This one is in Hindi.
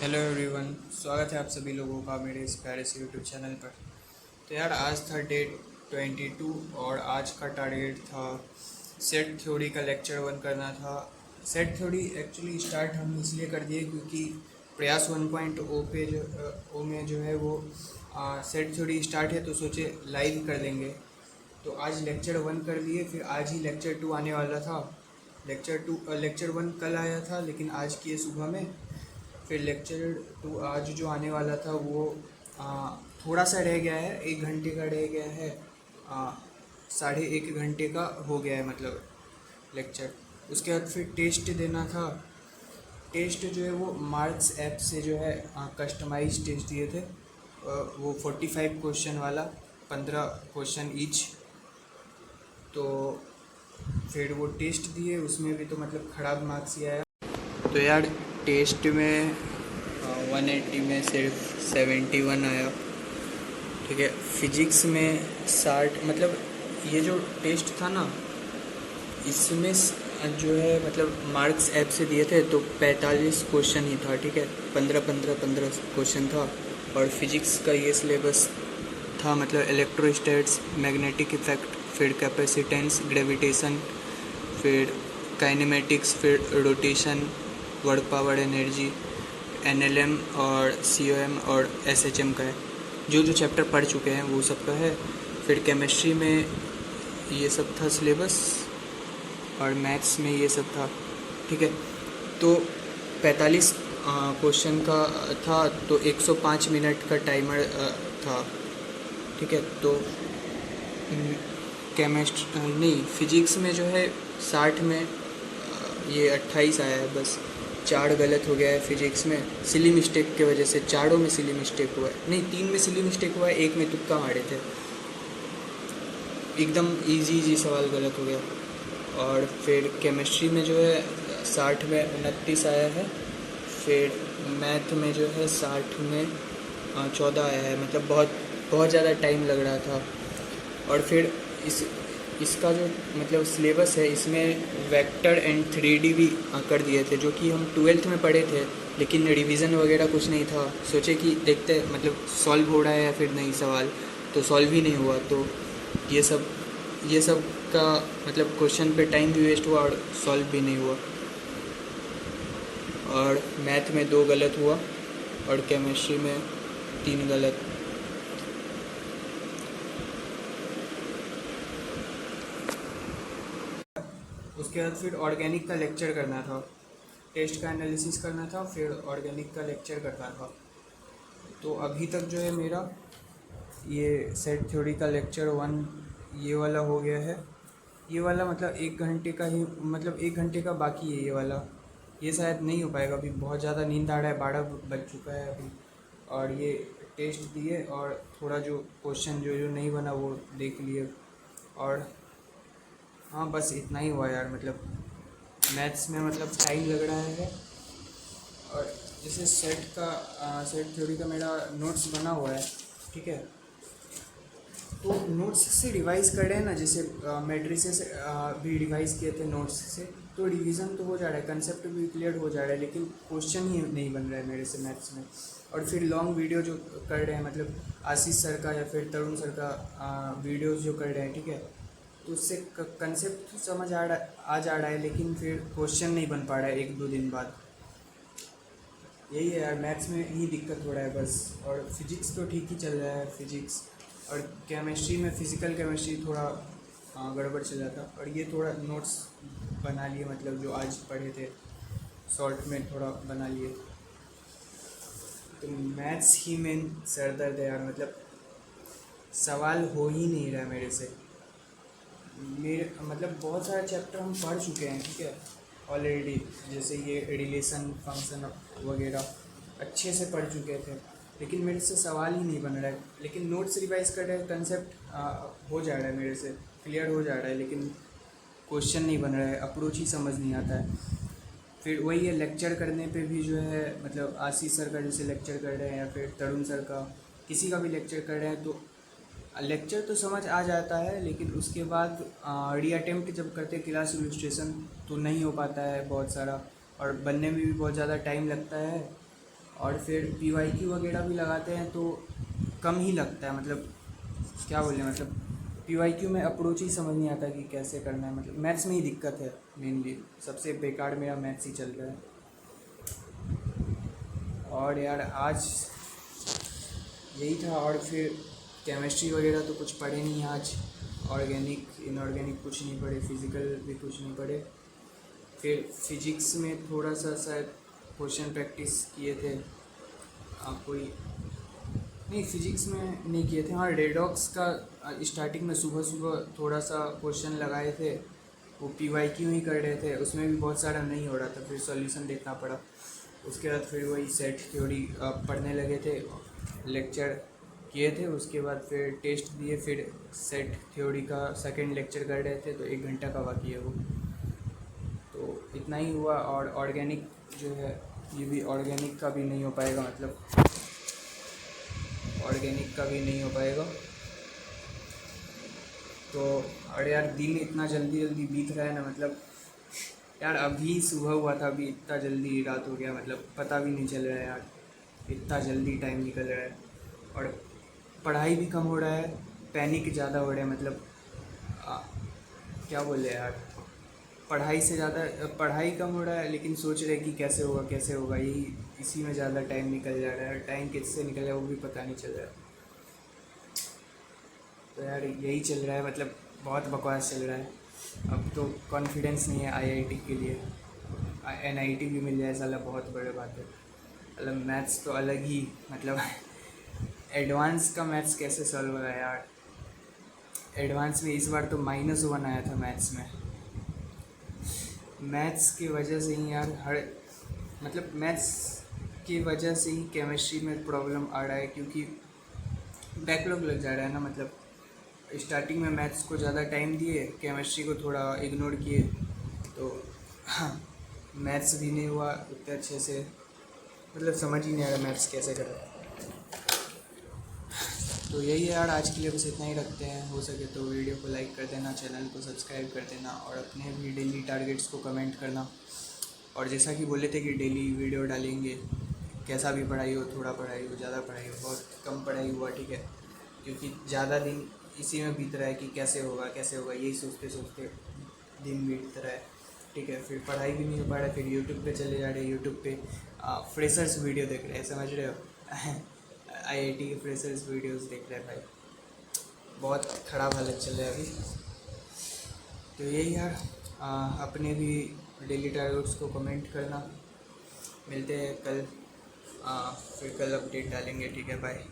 हेलो एवरीवन, स्वागत है आप सभी लोगों का मेरे इस प्यारे से यूट्यूब चैनल पर। तो यार आज था डेट 22 और आज का टारगेट था सेट थ्योरी का लेक्चर 1 करना था। सेट थ्योरी एक्चुअली स्टार्ट हम इसलिए कर दिए क्योंकि प्रयास 1.0 पे जो ओ में जो है वो सेट थ्योरी स्टार्ट है, तो सोचे लाइव कर लेंगे। तो आज लेक्चर 1 कर लिए, फिर आज ही लेक्चर 2 आने वाला था। लेक्चर 1 कल आया था लेकिन आज किए सुबह में। फिर लेक्चर 2 आज जो आने वाला था वो थोड़ा सा रह गया है, 1 घंटे का रह गया है। 1.5 घंटे का हो गया है मतलब लेक्चर। उसके बाद फिर टेस्ट देना था। टेस्ट जो है वो मार्क्स ऐप से जो है कस्टमाइज टेस्ट दिए थे। वो 45 क्वेश्चन वाला, 15 क्वेश्चन ईच। तो फिर वो टेस्ट दिए, उसमें भी तो मतलब ख़राब मार्क्स ही आया। तो यार टेस्ट में 180 में सिर्फ 71 आया। ठीक है, फिजिक्स में 60, मतलब ये जो टेस्ट था ना इसमें जो है मतलब मार्क्स ऐप से दिए थे तो 45 क्वेश्चन ही था। ठीक है, 15 क्वेश्चन था। और फिजिक्स का ये सिलेबस था, मतलब इलेक्ट्रोस्टैट्स, मैग्नेटिक इफेक्ट, फिर कैपेसिटेंस, ग्रेविटेशन, फिर काइनेमेटिक्स, फिर rotation, work power, energy, NLM और सीओएम और एसएचएम का है। जो जो चैप्टर पढ़ चुके हैं वो सब का है। फिर केमिस्ट्री में ये सब था सिलेबस और मैथ्स में ये सब था। ठीक है, तो 45 क्वेश्चन का था, तो 105 मिनट का टाइमर था। ठीक है, तो नहीं, फिजिक्स में जो है 60 में ये 28 आया है। बस 4 गलत हो गया है फिजिक्स में, सिली मिस्टेक की वजह से। चारों में सिली मिस्टेक हुआ है, नहीं 3 में सिली मिस्टेक हुआ है, 1 में तुक्का मारे थे। एकदम इजी सवाल गलत हो गया। और फिर केमिस्ट्री में जो है 60 में 29 आया है। फिर मैथ में जो है 60 में 14 आया है। मतलब बहुत बहुत ज़्यादा टाइम लग रहा था। और फिर इसका जो मतलब सिलेबस है, इसमें वेक्टर एंड 3D भी कर दिए थे, जो कि हम 12th में पढ़े थे, लेकिन रिवीजन वगैरह कुछ नहीं था। सोचे कि देखते मतलब सॉल्व हो रहा है या फिर नहीं सवाल, तो सॉल्व ही नहीं हुआ। तो ये सब का मतलब क्वेश्चन पे टाइम भी वेस्ट हुआ और सॉल्व भी नहीं हुआ। और मैथ में 2 गलत हुआ और केमिस्ट्री में 3 गलत। उसके बाद फिर ऑर्गेनिक का लेक्चर करना था, टेस्ट का एनालिसिस करना था, फिर ऑर्गेनिक का लेक्चर करना था। तो अभी तक जो है मेरा ये सेट थ्योरी का लेक्चर 1 ये वाला हो गया है। ये वाला मतलब 1 घंटे का ही, मतलब 1 घंटे का बाकी है ये वाला। ये शायद नहीं हो पाएगा, अभी बहुत ज़्यादा नींद आ रहा है, 12 बज चुका है अभी। और ये टेस्ट दिए और थोड़ा जो क्वेश्चन जो जो नहीं बना वो देख लिए। और हाँ, बस इतना ही हुआ यार। मतलब मैथ्स में मतलब टाइम लग रहा है। और जैसे सेट थ्योरी का मेरा नोट्स बना हुआ है। ठीक है, तो नोट्स से रिवाइज कर रहे हैं ना, जैसे मैट्रिसेस भी रिवाइज किए थे नोट्स से, तो रिवीजन तो हो जा रहा है, कंसेप्ट भी क्लियर हो जा रहा है, लेकिन क्वेश्चन ही नहीं बन रहा है मेरे से मैथ्स में। और फिर लॉन्ग वीडियो जो कर रहे हैं, मतलब आशीष सर का या फिर तरुण सर का वीडियोस जो कर रहे हैं, ठीक है, तो उससे कंसेप्ट समझ आ जा रहा है, लेकिन फिर क्वेश्चन नहीं बन पा रहा है 1-2 दिन बाद। यही है यार, मैथ्स में ही दिक्कत हो रहा है बस। और फिजिक्स तो ठीक ही चल रहा है फिजिक्स। और केमिस्ट्री में फिज़िकल केमिस्ट्री थोड़ा गड़बड़ चल रहा था। और ये थोड़ा नोट्स बना लिए, मतलब जो आज पढ़े थे शॉर्ट में थोड़ा बना लिए। तो मैथ्स ही मेन सर दर्द है यार, मतलब सवाल हो ही नहीं रहा मेरे से। मेरे मतलब बहुत सारे चैप्टर हम पढ़ चुके हैं, ठीक है, ऑलरेडी। जैसे ये रिलेशन फंक्शन वगैरह अच्छे से पढ़ चुके थे, लेकिन मेरे से सवाल ही नहीं बन रहा है। लेकिन नोट्स रिवाइज कर रहे हैं, कंसेप्ट हो जा रहा है मेरे से, क्लियर हो जा रहा है, लेकिन क्वेश्चन नहीं बन रहा है, अप्रोच ही समझ नहीं आता है। फिर वही है, लेक्चर करने पे भी जो है, मतलब आशीष सर का जैसे लेक्चर कर रहे हैं या फिर तरुण सर का, किसी का भी लेक्चर कर रहे हैं, तो लेक्चर तो समझ आ जाता है, लेकिन उसके बाद री अटेम्प्ट जब करते हैं क्लास इलस्ट्रेशन तो नहीं हो पाता है बहुत सारा, और बनने में भी बहुत ज़्यादा टाइम लगता है। और फिर PYQ वगैरह भी लगाते हैं तो कम ही लगता है, मतलब क्या बोले, मतलब PYQ में अप्रोच ही समझ नहीं आता कि कैसे करना है, मतलब मैथ्स में ही दिक्कत है मेनली, सबसे बेकार मेरा मैथ्स ही चल रहा है। और यार आज यही था, और फिर केमिस्ट्री वगैरह तो कुछ पढ़े नहीं आज, ऑर्गेनिक इनऑर्गेनिक कुछ नहीं पढ़े, फिज़िकल भी कुछ नहीं पढ़े। फिर फिजिक्स में थोड़ा सा शायद क्वेश्चन प्रैक्टिस किए थे, कोई नहीं फिजिक्स में नहीं किए थे, हाँ रेडॉक्स का स्टार्टिंग में सुबह सुबह थोड़ा सा क्वेश्चन लगाए थे, वो PYQ ही कर रहे थे, उसमें भी बहुत सारा नहीं हो रहा था, फिर सॉल्यूशन देखना पड़ा। उसके बाद फिर वही सेट थ्योरी पढ़ने लगे थे, लेक्चर किए थे, उसके बाद फिर टेस्ट दिए, फिर सेट थ्योरी का सेकंड लेक्चर कर रहे थे, तो 1 घंटा का बाकी है वो, तो इतना ही हुआ। और ऑर्गेनिक जो है ये भी ऑर्गेनिक का भी नहीं हो पाएगा, मतलब ऑर्गेनिक का भी नहीं हो पाएगा। तो अरे यार दिन इतना जल्दी जल्दी बीत रहा है ना, मतलब यार अभी सुबह हुआ था, अभी इतना जल्दी रात हो गया, मतलब पता भी नहीं चल रहा है यार, इतना जल्दी टाइम निकल रहा है। और पढ़ाई भी कम हो रहा है, पैनिक ज़्यादा हो रहा है, मतलब आ, क्या बोले यार, पढ़ाई से ज़्यादा पढ़ाई कम हो रहा है, लेकिन सोच रहे कि कैसे होगा कैसे होगा, यही इसी में ज़्यादा टाइम निकल जा रहा है, टाइम किससे निकल रहा है वो भी पता नहीं चल रहा है। तो यार यही चल रहा है, मतलब बहुत बकवास चल रहा है। अब तो कॉन्फिडेंस नहीं है IIT के लिए, NIT भी मिल जाए साला बहुत बड़ी बात है। मतलब मैथ्स तो अलग ही, मतलब एडवांस का मैथ्स कैसे सॉल्व होगा यार, एडवांस में इस बार तो -1 आया था मैथ्स में। मैथ्स की वजह से ही यार मतलब मैथ्स की वजह से ही केमिस्ट्री में प्रॉब्लम आ रहा है, क्योंकि बैकलॉग लग जा रहा है ना, मतलब स्टार्टिंग में मैथ्स को ज़्यादा टाइम दिए, केमिस्ट्री को थोड़ा इग्नोर किए, तो मैथ्स भी नहीं हुआ उतने अच्छे से, मतलब समझ ही नहीं आ रहा मैथ्स कैसे करें। तो यही है यार, आज के लिए बस इतना ही रखते हैं, हो सके तो वीडियो को लाइक कर देना, चैनल को सब्सक्राइब कर देना, और अपने भी डेली टारगेट्स को कमेंट करना। और जैसा कि बोले थे कि डेली वीडियो डालेंगे, कैसा भी पढ़ाई हो, थोड़ा पढ़ाई हो, ज़्यादा पढ़ाई हो, बहुत कम पढ़ाई हुआ ठीक है, क्योंकि ज़्यादा दिन इसी में बीत रहा है कि कैसे होगा कैसे होगा, यही सोचते सोचते दिन बीत रहा है, ठीक है। फिर पढ़ाई भी नहीं हो पा रहा है, फिर यूट्यूब पे चले जा रहे हैं, यूट्यूब पे फ्रेशर्स वीडियो देख रहे हैं, समझ रहे हो IIT के फ्रेशर्स वीडियोस देख रहे हैं भाई, बहुत ख़राब हालत चल रहा है अभी। तो यही यार, अपने भी डेली टारगेट्स को कमेंट करना, मिलते हैं कल, फिर कल अपडेट डालेंगे, ठीक है, बाय।